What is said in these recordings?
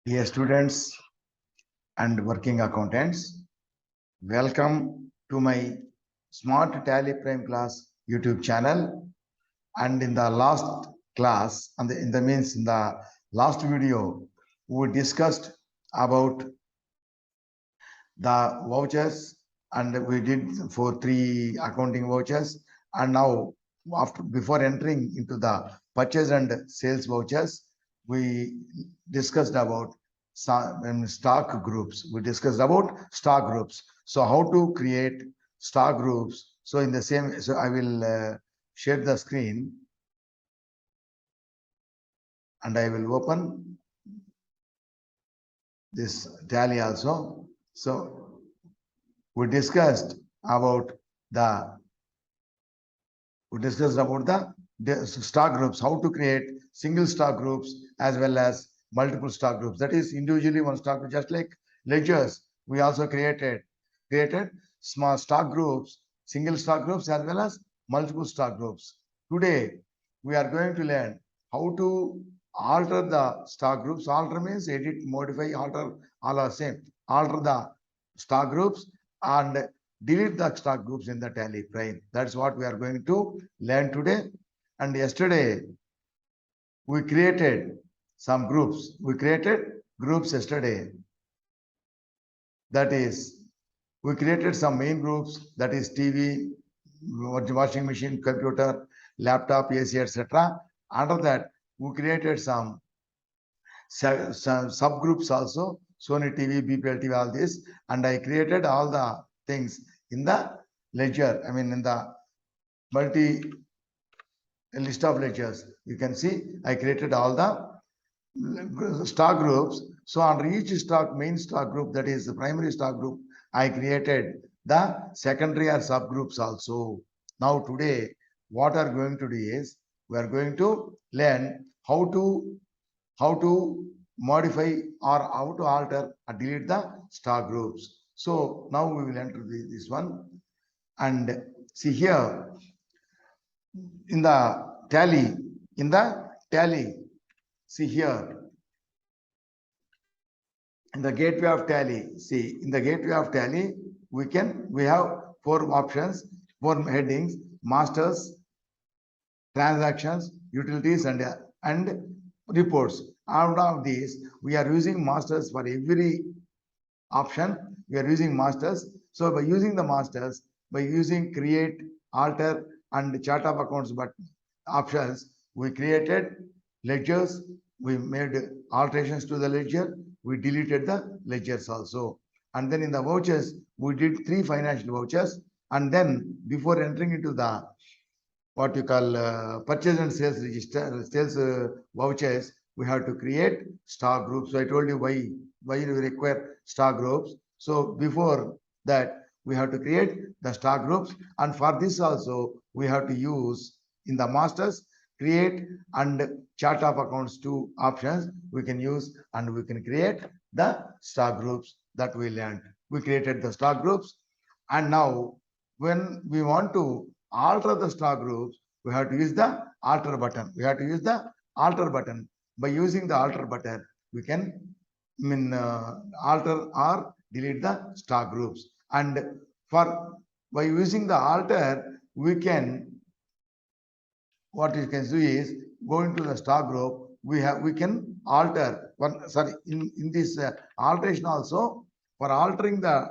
Dear students and working accountants, welcome to my Smart Tally Prime class YouTube channel. And in the last class, and in the last video, we discussed about the vouchers, and we did for 3 accounting vouchers. And now, before entering into the purchase and sales vouchers, we discussed about stock groups. We discussed about stock groups. So how to create stock groups. So in the same, so I will share the screen and I will open this tally also. So we discussed about the the stock groups, how to create single stock groups as well as multiple stock groups. That is individually one stock group, just like ledgers. We also created small stock groups, single stock groups as well as multiple stock groups. Today we are going to learn how to alter the stock groups. Alter means edit, modify, alter, all are same. Alter the stock groups and delete the stock groups in the tally prime. That's what we are going to learn today. And yesterday we created some groups. We created groups yesterday. That is, we created some main groups. That is TV, washing machine, computer, laptop, AC, etc. Under that, we created some subgroups also. Sony TV, BPL TV, all this, and I created all the things in the ledger. I mean, in the multi list of ledgers. You can see I created all the stock groups. So under each main stock group, that is the primary stock group, I created the secondary or subgroups also. Now today, what we are going to do is we are going to learn how to modify or how to alter or delete the stock groups. So now we will enter this one and see here in the tally, see here in the gateway of tally. See, in the gateway of tally, we have 4 options, 4 headings: masters, transactions, utilities, and reports. Out of these, we are using masters for every option. We are using masters. So by using the masters, by using create, alter, and chart of accounts but options, we created ledgers. We made alterations to the ledger. We deleted the ledgers also. And then in the vouchers, we did 3 financial vouchers. And then before entering into the what you call purchase and sales register, sales vouchers, we have to create stock groups. So I told you why we require stock groups. So before that, we have to create the stock groups, and for this also we have to use in the masters create and chart of accounts 2 options we can use, and we can create the stock groups that we learned. We created the stock groups, and now when we want to alter the stock groups, we have to use the alter button. We have to use the alter button. By using the alter button, we can alter or delete the stock groups. And by using the alter, we can, what you can do is go into the stock group. We can alter in this alteration also. For altering the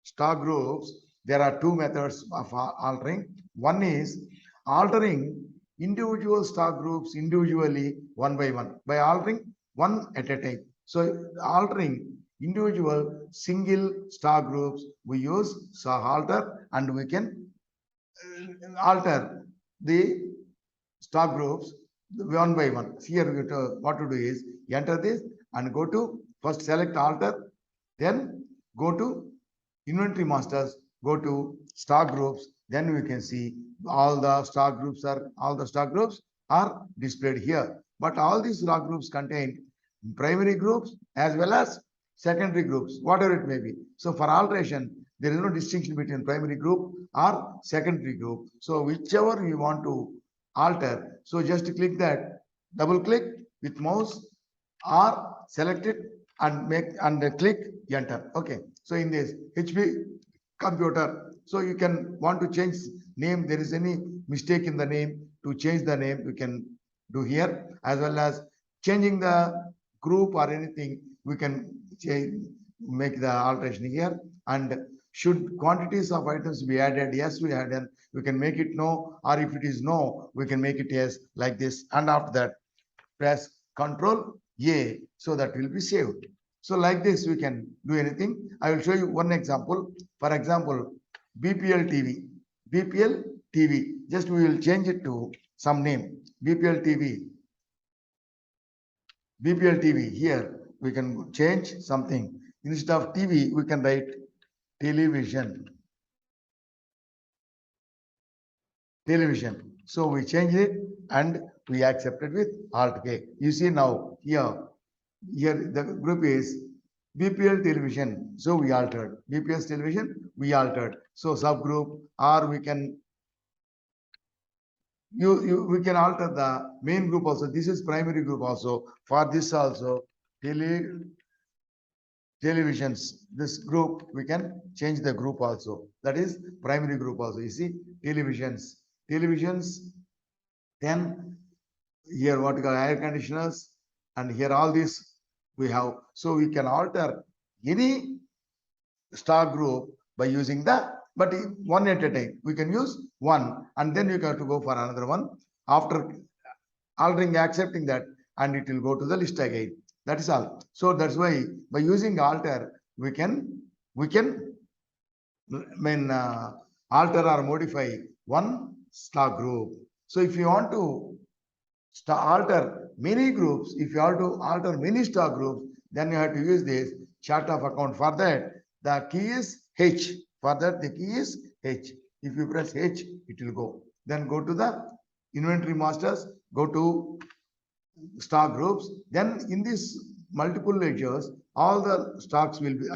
stock groups, there are 2 methods of altering. One is altering individual stock groups individually one by one, by altering one at a time. So altering individual single stock groups, we use alter, and we can alter the stock groups one by one. Here what to do is enter this and go to first select alter, then go to inventory masters, go to stock groups. Then we can see all the stock groups are displayed here. But all these stock groups contain primary groups as well as secondary groups, whatever it may be. So for alteration, there is no distinction between primary group or secondary group. So whichever you want to alter, so just click that, double click with mouse, or select it and make and click enter. Okay. So in this HP computer, so you can want to change name. There is any mistake in the name, to change the name you can do here, as well as changing the group or anything we can change, make the alteration here. And should quantities of items be added? Yes, we add, we can make it no, or if it is no, we can make it yes, like this. And after that, press Control A, so that will be saved. So like this, we can do anything. I will show you one example. For example, BPL TV. BPL TV. Just we will change it to some name. BPL TV. BPL TV. Here we can change something. Instead of TV, we can write television. Television. So we change it and we accept it with Alt K. You see now here the group is BPL television. So we altered BPS television. We altered. So subgroup, or we can we can alter the main group also. This is primary group also. For this also televisions. This group we can change the group also. That is primary group also. You see televisions. Then here what we call air conditioners, and here all this we have. So we can alter any stock group by using but one at a time. We can use one, and then you have to go for another one after altering, accepting that, and it will go to the list again. That is all. So that's why by using alter we can alter or modify one stock group. So if you want to alter many groups, if you have to alter many stock groups, then you have to use this chart of account. For that, the key is H. For that, the key is H. If you press H, it will go. Then go to the inventory masters, go to stock groups. Then in this multiple ledgers, all the stocks will be,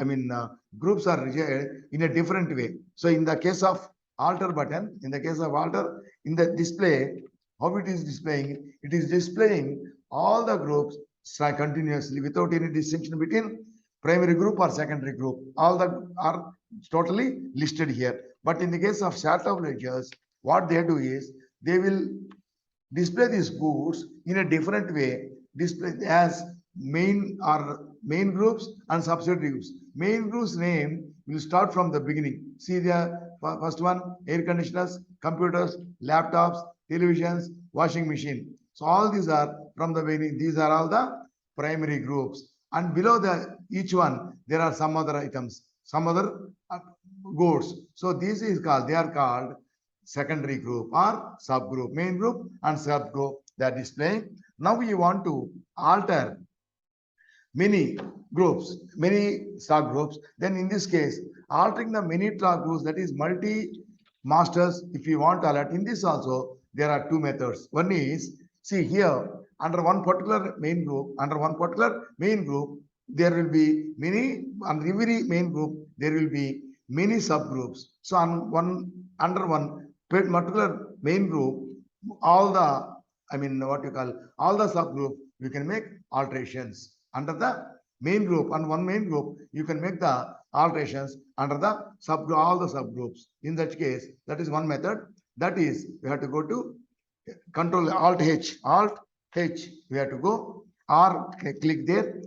groups are registered in a different way. So in the case of alter button, in the display, how it is displaying? It is displaying all the groups continuously without any distinction between primary group or secondary group. All the are totally listed here. But in the case of chart of ledgers, what they do is they will display these goods in a different way, display as main groups and subsidiary groups. Main groups name will start from the beginning. See the first one, air conditioners, computers, laptops, televisions, washing machine. So all these are from the beginning. These are all the primary groups. And below each one, there are some other items, some other goods. So this is called, they are called secondary group or subgroup. Main group and subgroup, they are displaying. Now we want to alter many groups, many stock groups. Then in this case, altering the many stock groups, that is multi masters. If you want to alert, in this also there are two methods. One is, see here, under one particular main group, there will be many, under every main group there will be many subgroups. So under one particular main group, all the all the subgroup, you can make alterations under the main group. And one main group, you can make the alterations under the subgroup, all the subgroups. In that case, that is one method. That is, we have to go to Control Alt H. We have to go or click there.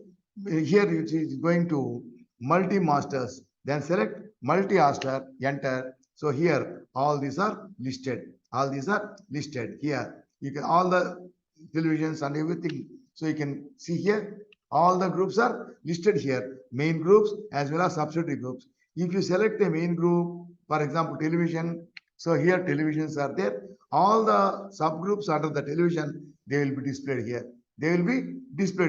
Here it is going to multi masters. Then select multi master, enter. So here all these are listed. Here. You can all the televisions and everything. So you can see here all the groups are listed here. Main groups as well as subsidiary groups. If you select a main group, for example, television. So here televisions are there. All the subgroups under the television, they will be displayed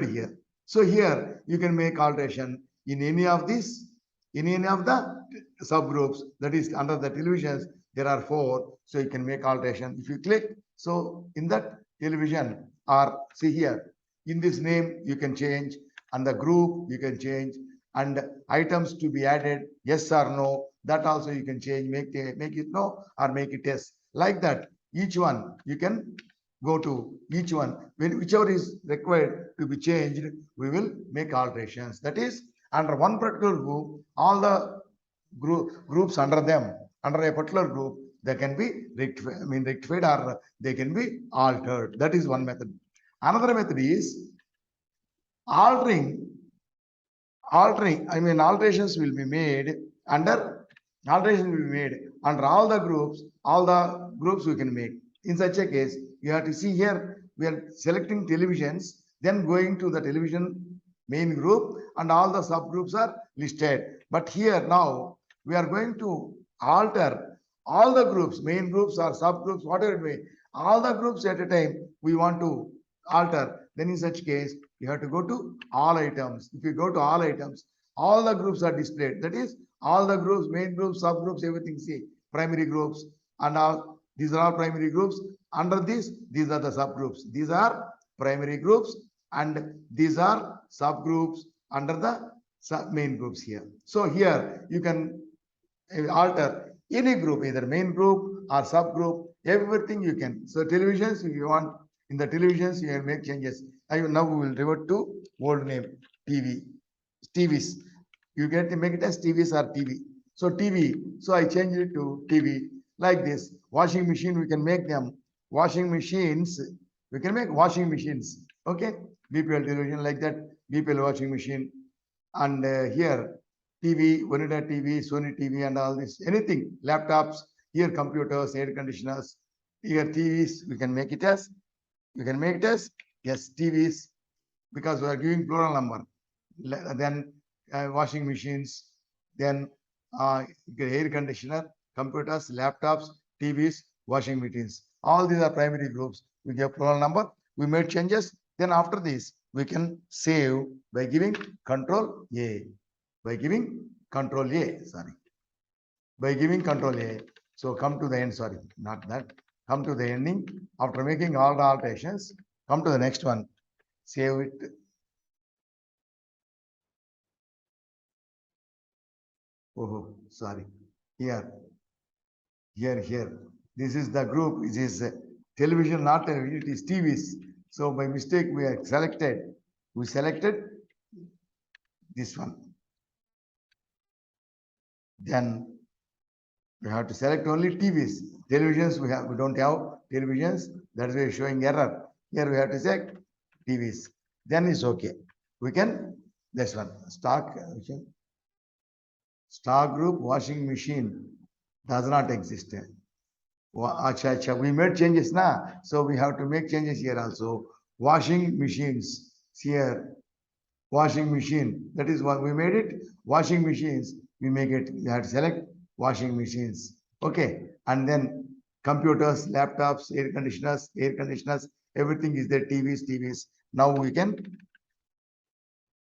here. So here you can make alteration in any of these, in any of the subgroups, that is under the televisions. There are 4, so you can make alteration. If you click, so in that television, or see here, in this name you can change, and the group you can change, and items to be added, yes or no, that also you can change, make it no or make it yes. Like that, each one you can go to each one. When whichever is required to be changed, we will make alterations. That is, under one particular group, all the groups under them, under a particular group, they can be rectified or they can be altered. That is one method. Another method is altering, alterations will be made under all the groups we can make. In such a case, you have to see here, we are selecting televisions, then going to the television main group and all the subgroups are listed. But here now, we are going to alter all the groups, main groups or subgroups, whatever it may, all the groups at a time we want to alter. Then in such case, you have to go to all items. If you go to all items, all the groups are displayed. That is, all the groups, main groups, subgroups, everything, see, primary groups and all, these are all primary groups. Under this, these are the subgroups. These are primary groups and these are subgroups under the main groups here. So here you can alter any group, either main group or subgroup, everything you can. So televisions, if you want, in the televisions, you can make changes. Now we will revert to old name, TVs. You get to make it as TVs or TV. So TV, so I changed it to TV like this. Washing machine, we can make them washing machines. We can make washing machines. Okay, BPL television like that, BPL washing machine. And here TV, Onida TV, Sony TV and all this, anything, laptops, here computers, air conditioners, here TVs, we can make it as, yes, TVs, because we are giving plural number. Then washing machines, then air conditioner, computers, laptops, TVs, washing machines. All these are primary groups. We give plural number. We made changes. Then after this, we can save by giving Control A. By giving Control A. So come to the end. Sorry, not that. Come to the ending. After making all the alterations, come to the next one. Save it. Oh, sorry. Here. This is the group. It is television, not television. It is TVs. So by mistake, we selected this one. Then we have to select only TVs. Televisions, we don't have televisions. That's why showing error. Here we have to select TVs. Then it's okay. We can, this one, stock group washing machine does not exist. We made changes now, so we have to make changes here also. Washing machines, here, washing machine, that is what we made it. Washing machines, we make it, we have to select washing machines. Okay, and then computers, laptops, air conditioners, everything is there, TVs. Now we can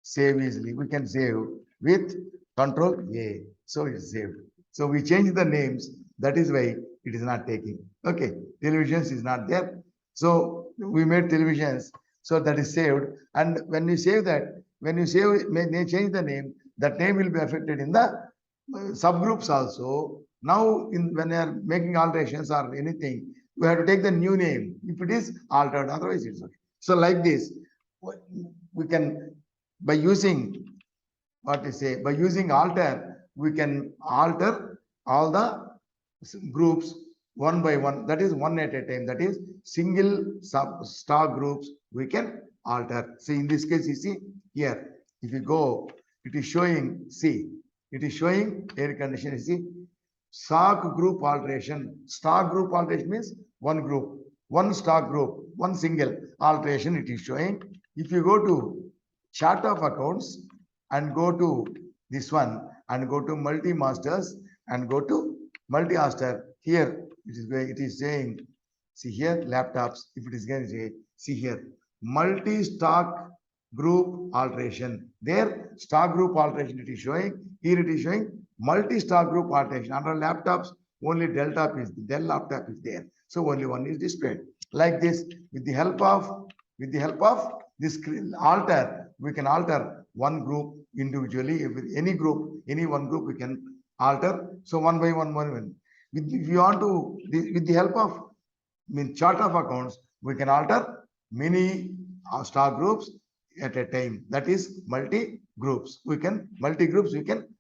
save easily. We can save with Control A. So it's saved. So we change the names. That is why it is not taking. Okay, televisions is not there. So we made televisions. So that is saved. And when you save that, when you change the name, that name will be affected in the subgroups also. Now, when you are making alterations or anything, we have to take the new name if it is altered. Otherwise, it's okay. So like this, we can, by using alter, we can alter all the groups one by one. That is one at a time. That is single star groups we can alter. See, in this case, you see here, if you go, it is showing, see, it is showing air conditioner. You see, stock group alteration. Stock group alteration means one group, one stock group, one single alteration it is showing. If you go to chart of accounts and go to this one and go to multi-masters and go to multi-master, here it is saying, see here, laptops, if it is going to say, see here, multi-stock group alteration. There, stock group alteration it is showing. Here it is showing multi-stock group alteration. Under laptops, only Dell laptop is there. So only one is displayed. Like this, with the help of this alter, we can alter one group individually. With any group, any one group we can alter. So one by one. If you want to, with the help of chart of accounts, We can alter many stock groups at a time. That is multi groups. We can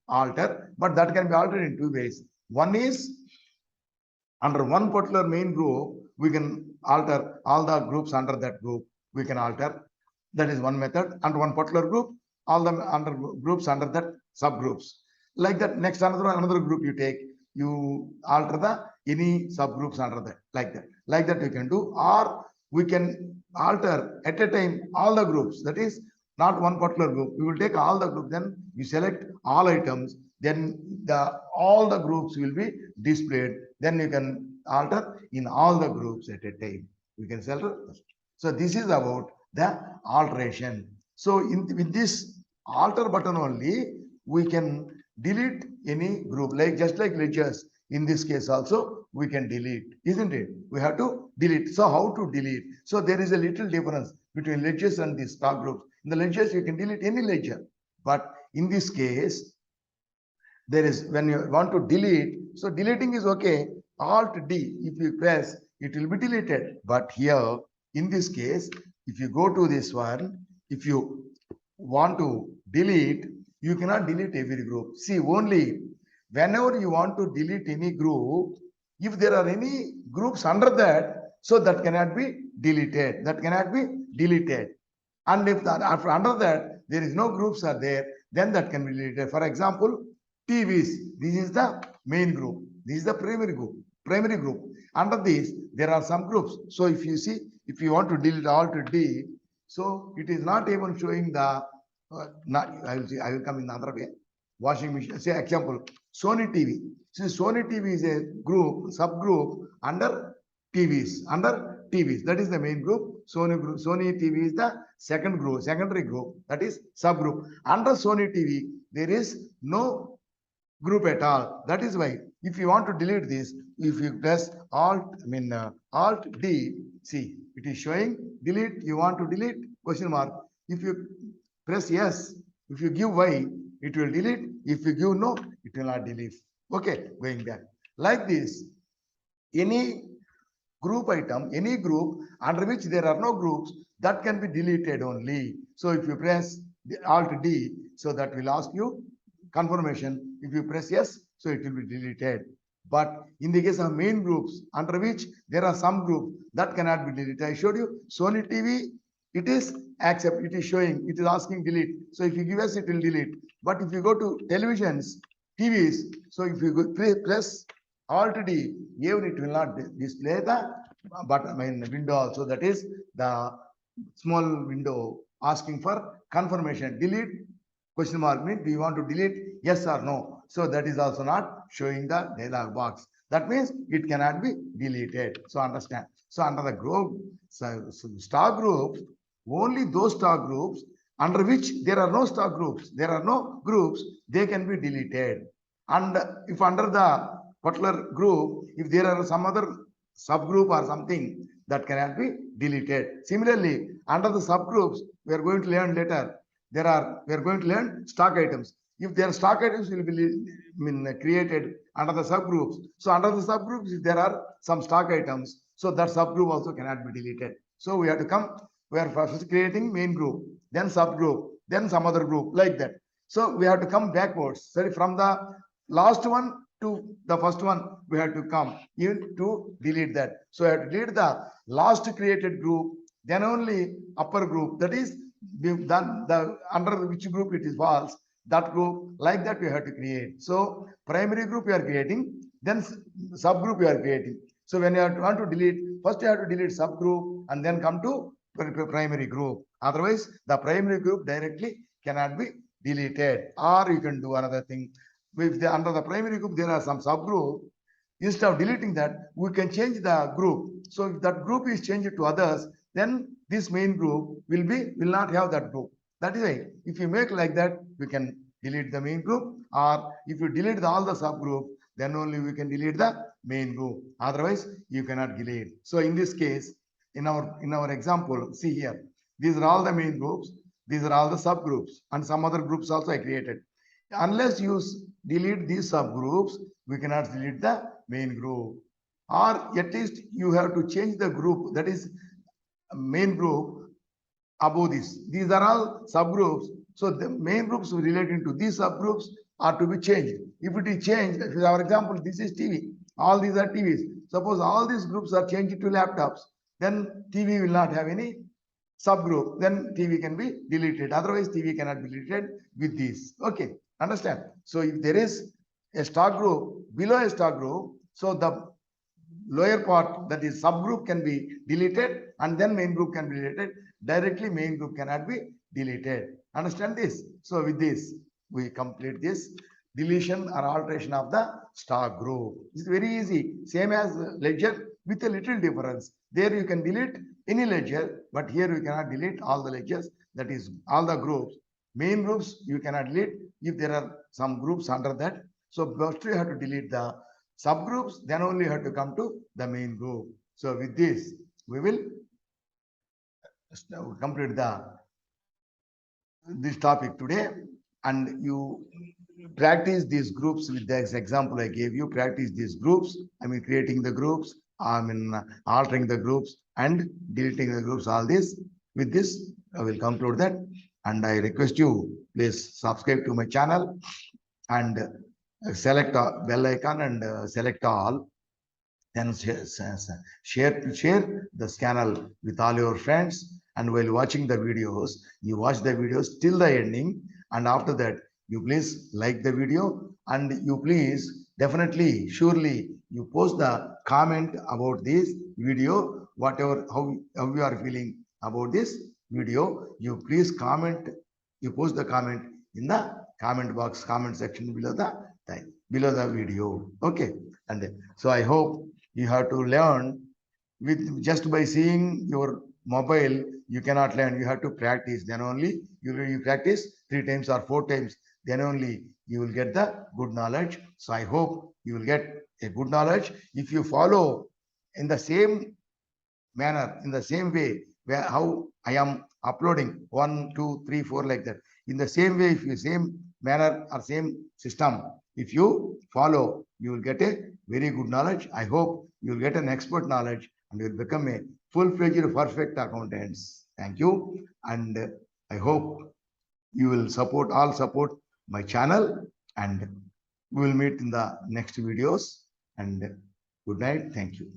alter, but that can be altered in two ways. One is under one particular main group, we can alter all the groups under that group. We can alter. That is one method. Under one particular group, all the under groups under that subgroups. Like that, next another group you take, you alter the any subgroups under that. Like that we can do, or we can alter at a time all the groups. That is not one particular group. We will take all the groups. Then you select all items. Then all the groups will be displayed. Then you can alter in all the groups at a time. We can select. So this is about the alteration. So with this alter button only, we can delete any group, like just like ledgers. In this case also, we can delete, isn't it? We have to delete. So how to delete? So there is a little difference between ledgers and the stock groups. In the ledgers, you can delete any ledger. But in this case, there is, when you want to delete, so deleting is okay. Alt D, if you press, it will be deleted. But here, in this case, if you go to this one, if you want to delete, you cannot delete every group. See, only whenever you want to delete any group, if there are any groups under that, so that cannot be deleted. That cannot be deleted. And if that after under that there is no groups are there, then that can be deleted. For example, TVs. This is the main group. This is the primary group. Primary group. Under this, there are some groups. So if you see, if you want to delete all to D, so it is not even showing the. I will come in another way. Washing machine. Say example, Sony TV. See, Sony TV is a group, subgroup under TVs. Under TVs, that is the main group. Sony TV is the second group, secondary group. That is subgroup. Under Sony TV, there is no group at all. That is why if you want to delete this, if you press Alt D, see, it is showing delete. You want to delete, question mark. If you press yes, if you give Y, it will delete. If you give no, it will not delete. Okay, going back. Like this, any group item, any group under which there are no groups, that can be deleted only. So if you press the Alt D, so that will ask you confirmation. If you press yes, so it will be deleted. But in the case of main groups, under which there are some groups, that cannot be deleted. I showed you Sony TV, it is accept, it is showing, it is asking delete. So if you give us, it will delete. But if you go to televisions, TVs, so if you go press Alt D, even it will not display the button window also. That is the small window asking for confirmation. Delete, question mark means do you want to delete, yes or no? So that is also not showing the dialog box. That means it cannot be deleted. So understand. So under the group, so stock groups, only those stock groups under which there are no stock groups, there are no groups, they can be deleted. And if under the particular group, if there are some other subgroup or something, that cannot be deleted. Similarly, under the subgroups, we are going to learn later. We are going to learn stock items. If there are stock items will be created under the subgroups. So under the subgroups, if there are some stock items, so that subgroup also cannot be deleted. So we have to come, we are first creating main group, then subgroup, then some other group, like that. So we have to come backwards. So from the last one to the first one, we have to come even to delete that. So I have to delete the last created group, then only upper group. That is the under which group it is false, that group, like that we have to create. So primary group we are creating, then subgroup we are creating. So when you want to delete, first you have to delete subgroup and then come to primary group. Otherwise, the primary group directly cannot be deleted. Or you can do another thing. If under the primary group there are some subgroup, instead of deleting that, we can change the group. So if that group is changed to others, then this main group will not have that group. That is why if you make like that, we can delete the main group, or if you delete all the subgroup, then only we can delete the main group. Otherwise, you cannot delete. So in this case, in our example, see here, these are all the main groups, these are all the subgroups, and some other groups also I created. Unless you delete these subgroups, we cannot delete the main group. Or at least you have to change the group. That is, main group above this. These are all subgroups. So the main groups relating to these subgroups are to be changed. If it is changed, for example, this is TV. All these are TVs. Suppose all these groups are changed to laptops, then TV will not have any subgroup. Then TV can be deleted. Otherwise, TV cannot be deleted with this. Okay, understand? So if there is a stock group below a stock group, so the lower part, that is subgroup, can be deleted, and then main group can be deleted. Directly main group cannot be deleted. Understand this? So with this, we complete this deletion or alteration of the stock group. It's very easy, same as ledger with a little difference. There you can delete any ledger, but here you cannot delete all the ledgers, that is all the groups. Main groups you cannot delete if there are some groups under that. So first you have to delete the subgroups, then only you have to come to the main group. So with this, we will complete this topic today, and you practice these groups with the example I gave you. Practice these groups. I mean, creating the groups, I mean, altering the groups and deleting the groups, all this. With this, I will conclude that, and I request you, please subscribe to my channel and select a bell icon and select all. Then share this channel with all your friends. And while watching the videos, you watch the videos till the ending. And after that, you please like the video, and you please definitely, surely, you post the comment about this video, whatever, how you are feeling about this video. You please comment, you post the comment in the comment box, comment section below the video. Okay. And so I hope you have to learn with just by seeing your mobile. You cannot learn. You have to practice. Then only you practice 3 times or 4 times. Then only you will get the good knowledge. So I hope you will get a good knowledge if you follow in the same manner, in the same way, where how I am uploading 1, 2, 3, 4 like that. In the same way, if you same manner or same system, if you follow, you will get a very good knowledge. I hope you will get an expert knowledge and you will become a full-fledged perfect accountants. Thank you. And I hope you will support my channel, and we will meet in the next videos. And good night. Thank you.